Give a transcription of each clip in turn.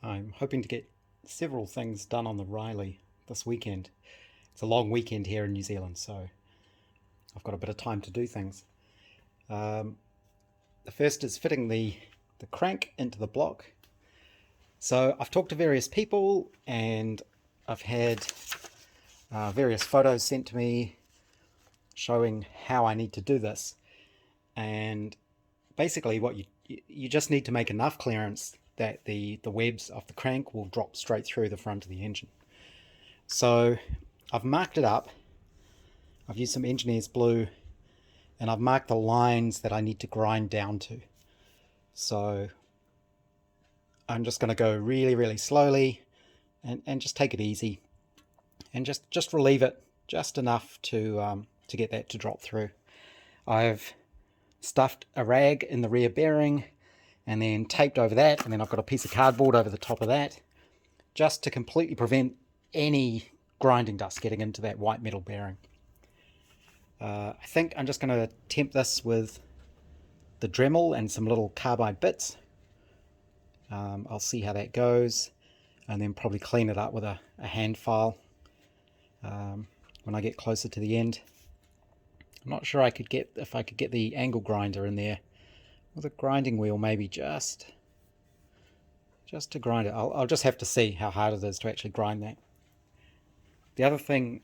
I'm hoping to get several things done on the Riley this weekend. It's a long weekend here in New Zealand, so I've got a bit of time to do things. Um, the first is fitting the crank into the block. So I've talked to various people and I've had various photos sent to me showing how I need to do this. And basically what you just need to make enough clearance that the webs of the crank will drop straight through the front of the engine. So I've marked it up. I've used some engineer's blue and I've marked the lines that I need to grind down to. So I'm just going to go really slowly and just take it easy and just relieve it just enough to get that to drop through. I've stuffed a rag in the rear bearing and then taped over that, and then I've got a piece of cardboard over the top of that just to completely prevent any grinding dust getting into that white metal bearing. I think I'm just going to temp this with the Dremel and some little carbide bits. I'll see how that goes and then probably clean it up with a hand file when I get closer to the end. I'm not sure if I could get the angle grinder in there with a grinding wheel, maybe just to grind it. I'll just have to see how hard it is to actually grind that. The other thing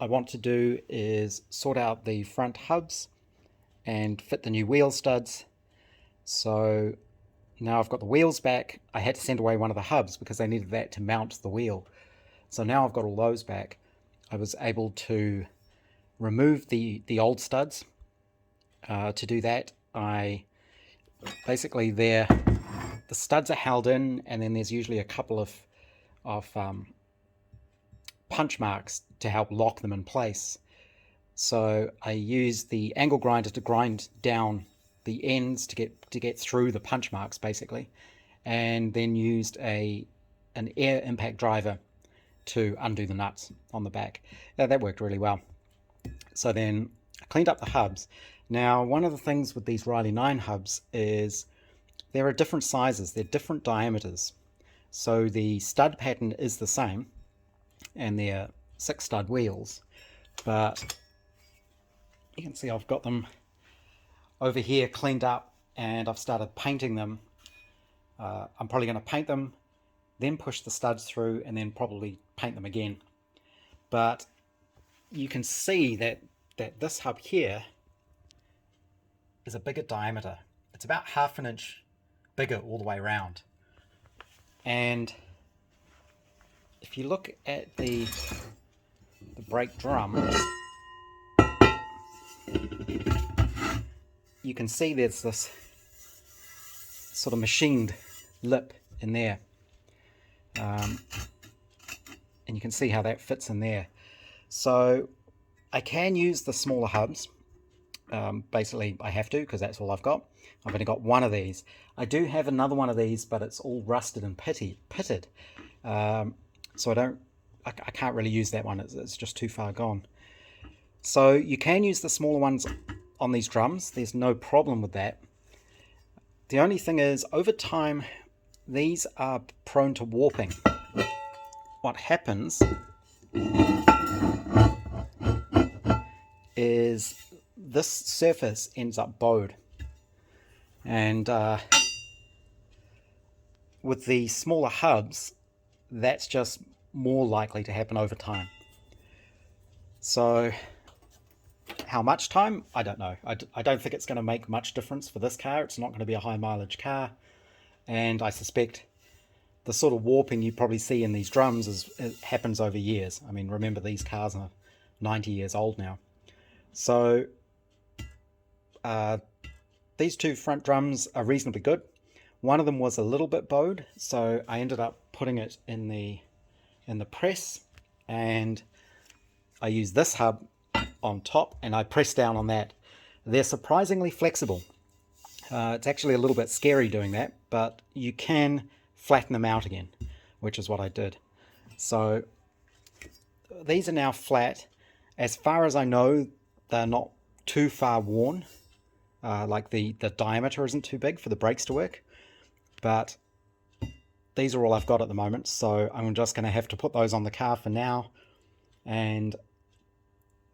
I want to do is sort out the front hubs and fit the new wheel studs. So now I've got the wheels back. I had to send away one of the hubs because they needed that to mount the wheel. So now I've got all those back. I was able to remove the old studs. To do that, basically the studs are held in, and then there's usually a couple of punch marks to help lock them in place. So I used the angle grinder to grind down the ends to get through the punch marks basically, and then used an air impact driver to undo the nuts on the back. That worked really well. So then I cleaned up the hubs. Now, one of the things with these Riley 9 hubs is there are different sizes, they're different diameters. So the stud pattern is the same, and they're 6 stud wheels, but you can see I've got them over here cleaned up and I've started painting them. I'm probably going to paint them, then push the studs through, and then probably paint them again. But you can see that this hub here is a bigger diameter. It's about 1/2 inch bigger all the way around. And if you look at the brake drum, you can see there's this sort of machined lip in there. And you can see how that fits in there. So I can use the smaller hubs. Basically I have to, because that's all I've got. I've only got one of these. I do have another one of these, but it's all rusted and pitted. So I can't really use that one. It's just too far gone. So you can use the smaller ones on these drums. There's no problem with that. The only thing is, over time, these are prone to warping. What happens is this surface ends up bowed, and with the smaller hubs, that's just more likely to happen over time. So how much time? I don't know. I don't think it's going to make much difference for this car. It's not going to be a high mileage car, and I suspect the sort of warping you probably see in these drums it happens over years. I mean, remember, these cars are 90 years old now. So these two front drums are reasonably good. One of them was a little bit bowed, so I ended up putting it in the press, and I used this hub on top and I pressed down on that. They're surprisingly flexible. It's actually a little bit scary doing that, but you can flatten them out again, which is what I did. So these are now flat. As far as I know, they're not too far worn. Like the diameter isn't too big for the brakes to work, but these are all I've got at the moment, so I'm just going to have to put those on the car for now and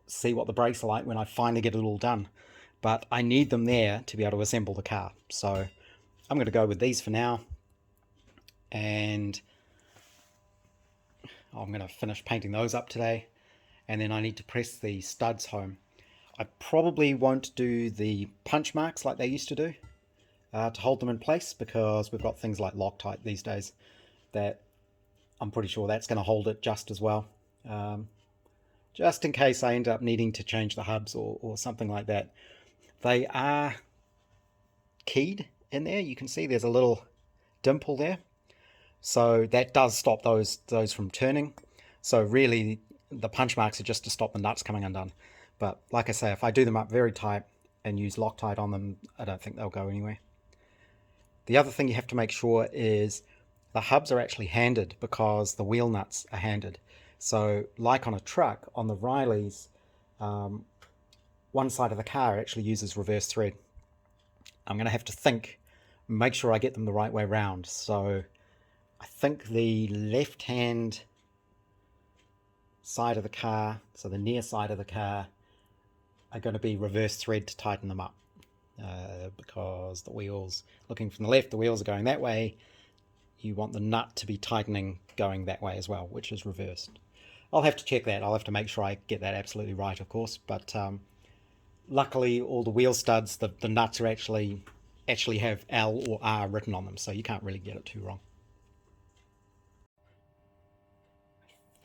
see what the brakes are like when I finally get it all done. But I need them there to be able to assemble the car, so I'm going to go with these for now, and I'm going to finish painting those up today, and then I need to press the studs home. I probably won't do the punch marks like they used to do to hold them in place, because we've got things like Loctite these days that I'm pretty sure that's going to hold it just as well. Just in case I end up needing to change the hubs or something like that. They are keyed in there. You can see there's a little dimple there. So that does stop those from turning. So really the punch marks are just to stop the nuts coming undone. But like I say, if I do them up very tight and use Loctite on them, I don't think they'll go anywhere. The other thing you have to make sure is the hubs are actually handed, because the wheel nuts are handed. So like on a truck, on the Rileys, one side of the car actually uses reverse thread. I'm going to have to make sure I get them the right way round. So I think the left hand side of the car, so the near side of the car, are going to be reverse thread to tighten them up. Because the wheels, looking from the left, the wheels are going that way. You want the nut to be tightening going that way as well, which is reversed. I'll have to check that. I'll have to make sure I get that absolutely right, of course. But luckily, all the wheel studs, the nuts are actually have L or R written on them, so you can't really get it too wrong.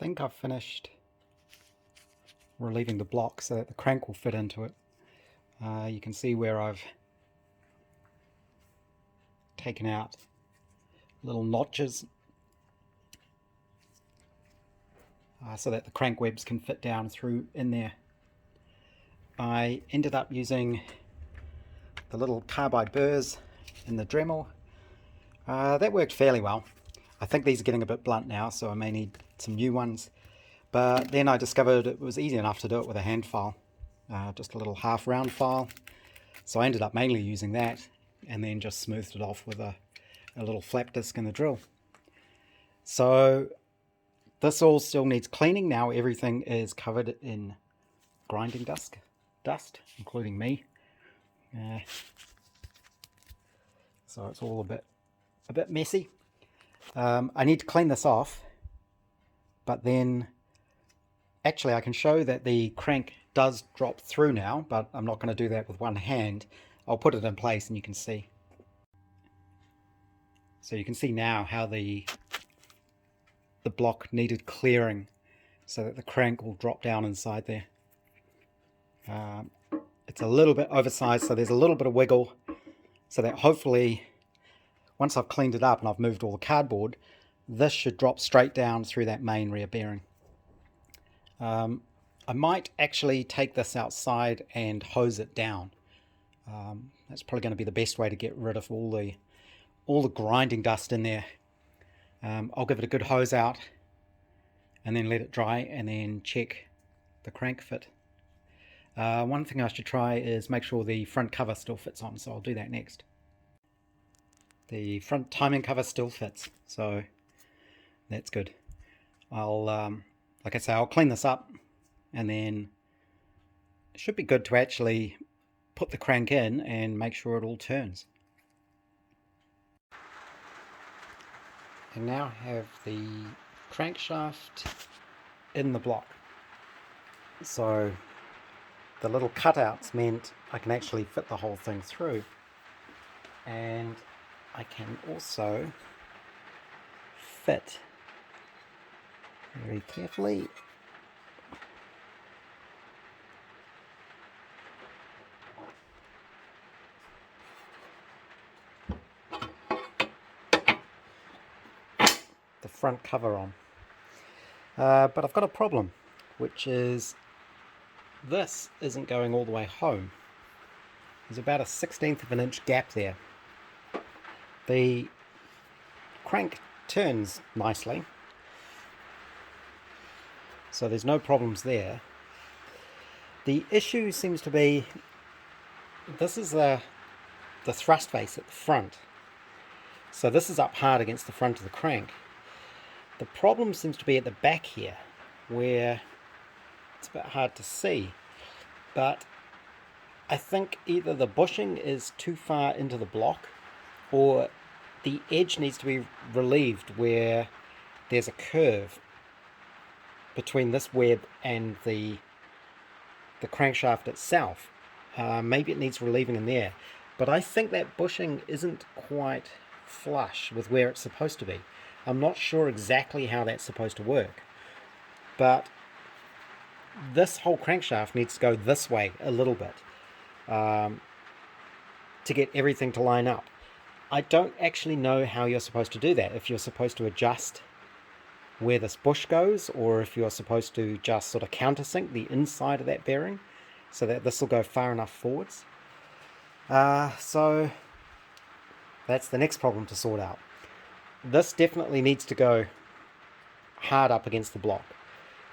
I think I've finished relieving the block so that the crank will fit into it. You can see where I've taken out little notches so that the crank webs can fit down through in there. I ended up using the little carbide burrs in the Dremel. That worked fairly well. I think these are getting a bit blunt now, so I may need some new ones. But then I discovered it was easy enough to do it with a hand file. Just a little half round file. So I ended up mainly using that, and then just smoothed it off with a little flap disc in the drill. So this all still needs cleaning. Now everything is covered in grinding dust, including me. So it's all a bit messy. I need to clean this off, but then actually I can show that the crank does drop through now, but I'm not going to do that with one hand. I'll put it in place and you can see. So you can see now how the block needed clearing so that the crank will drop down inside there. It's a little bit oversized, so there's a little bit of wiggle, so that hopefully once I've cleaned it up and I've moved all the cardboard, this should drop straight down through that main rear bearing. I might actually take this outside and hose it down. That's probably going to be the best way to get rid of all the grinding dust in there. I'll give it a good hose out and then let it dry and then check the crank fit. One thing I should try is make sure the front cover still fits on, so I'll do that next. The front timing cover still fits, so that's good. I'll, like I say, I'll clean this up, and then it should be good to actually put the crank in and make sure it all turns. I now have the crankshaft in the block, so the little cutouts meant I can actually fit the whole thing through, and I can also fit very carefully the front cover on. But I've got a problem, which is this isn't going all the way home. There's about a 1/16 of an inch gap there. The crank turns nicely, so there's no problems there. The issue seems to be, this is the thrust face at the front. So this is up hard against the front of the crank. The problem seems to be at the back here, where it's a bit hard to see, but I think either the bushing is too far into the block, or the edge needs to be relieved where there's a curve between this web and the crankshaft itself. Maybe it needs relieving in there, but I think that bushing isn't quite flush with where it's supposed to be. I'm not sure exactly how that's supposed to work, but this whole crankshaft needs to go this way a little bit to get everything to line up. I don't actually know how you're supposed to do that, if you're supposed to adjust where this bush goes, or if you're supposed to just sort of countersink the inside of that bearing so that this will go far enough forwards. So that's the next problem to sort out. This definitely needs to go hard up against the block.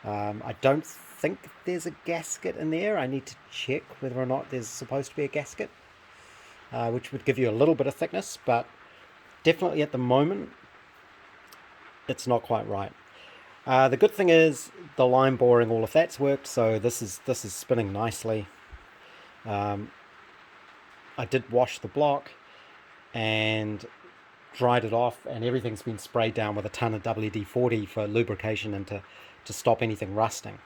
I don't think there's a gasket in there. I need to check whether or not there's supposed to be a gasket, which would give you a little bit of thickness, but definitely at the moment it's not quite right. The good thing is the line boring, all of that's worked, so this is spinning nicely. I did wash the block and dried it off, and everything's been sprayed down with a ton of WD-40 for lubrication and to stop anything rusting.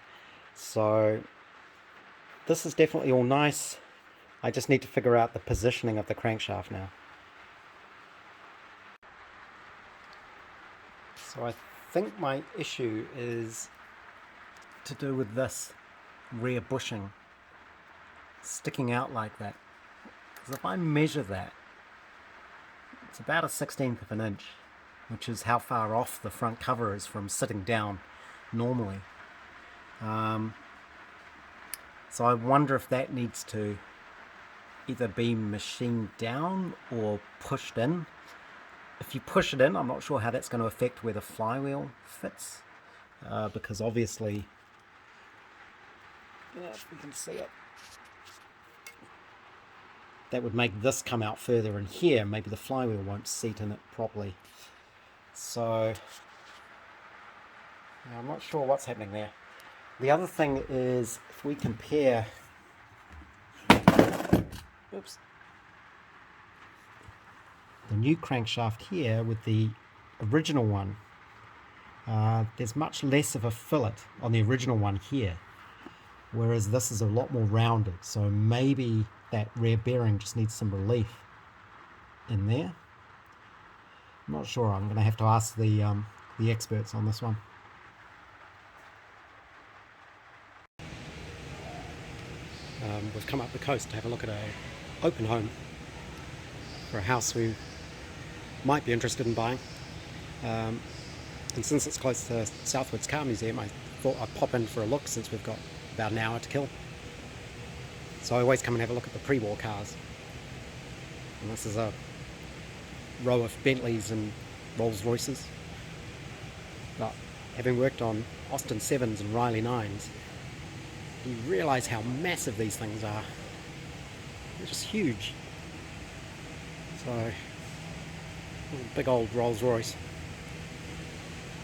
So this is definitely all nice. I just need to figure out the positioning of the crankshaft now. So I think my issue is to do with this rear bushing sticking out like that. Because if I measure that, it's about 1/16 of an inch, which is how far off the front cover is from sitting down normally. So I wonder if that needs to either be machined down or pushed in. If you push it in, I'm not sure how that's going to affect where the flywheel fits, because obviously, if we can see it, that would make this come out further in here. Maybe the flywheel won't seat in it properly. So I'm not sure what's happening there. The other thing is, if we compare, oops, the new crankshaft here with the original one, there's much less of a fillet on the original one here, whereas this is a lot more rounded, so maybe that rear bearing just needs some relief in there. I'm not sure. I'm going to have to ask the experts on this one. We've come up the coast to have a look at an open home for a house we might be interested in buying. And since it's close to Southwards Car Museum, I thought I'd pop in for a look since we've got about an hour to kill. So I always come and have a look at the pre-war cars. And this is a row of Bentleys and Rolls Royces. But having worked on Austin 7s and Riley 9s, you realise how massive these things are. They're just huge. So, big old Rolls Royce.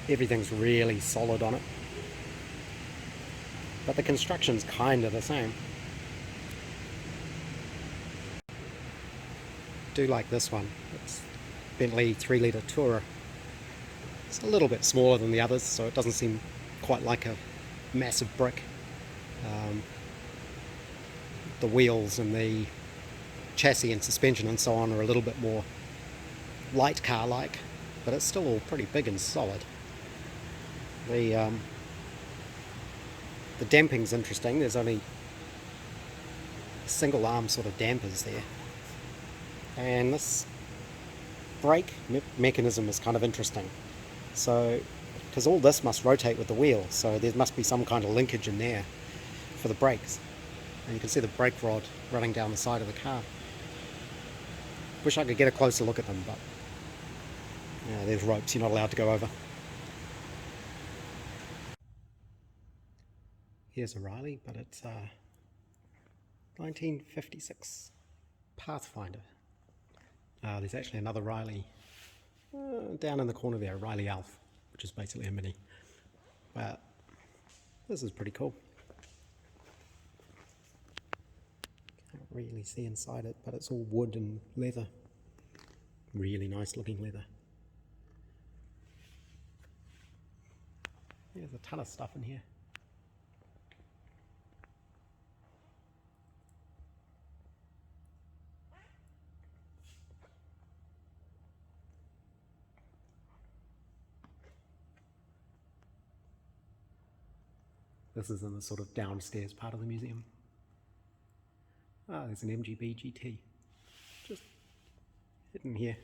Everything's really solid on it. But the construction's kind of the same. Do like this one. It's Bentley 3-litre Tourer. It's a little bit smaller than the others, so it doesn't seem quite like a massive brick. The wheels and the chassis and suspension and so on are a little bit more light car-like, but it's still all pretty big and solid. The damping's interesting. There's only single arm sort of dampers there, and this brake mechanism is kind of interesting. So, because all this must rotate with the wheel, so there must be some kind of linkage in there for the brakes. And you can see the brake rod running down the side of the car. Wish I could get a closer look at them, but there's ropes you're not allowed to go over. Here's a Riley, but it's 1956 Pathfinder. There's actually another Riley Down in the corner there, Riley Elf, which is basically a mini. But this is pretty cool. Can't really see inside it, but it's all wood and leather. Really nice looking leather. There's a ton of stuff in here. This is in the sort of downstairs part of the museum. Ah, there's an MGB GT. Just hidden here.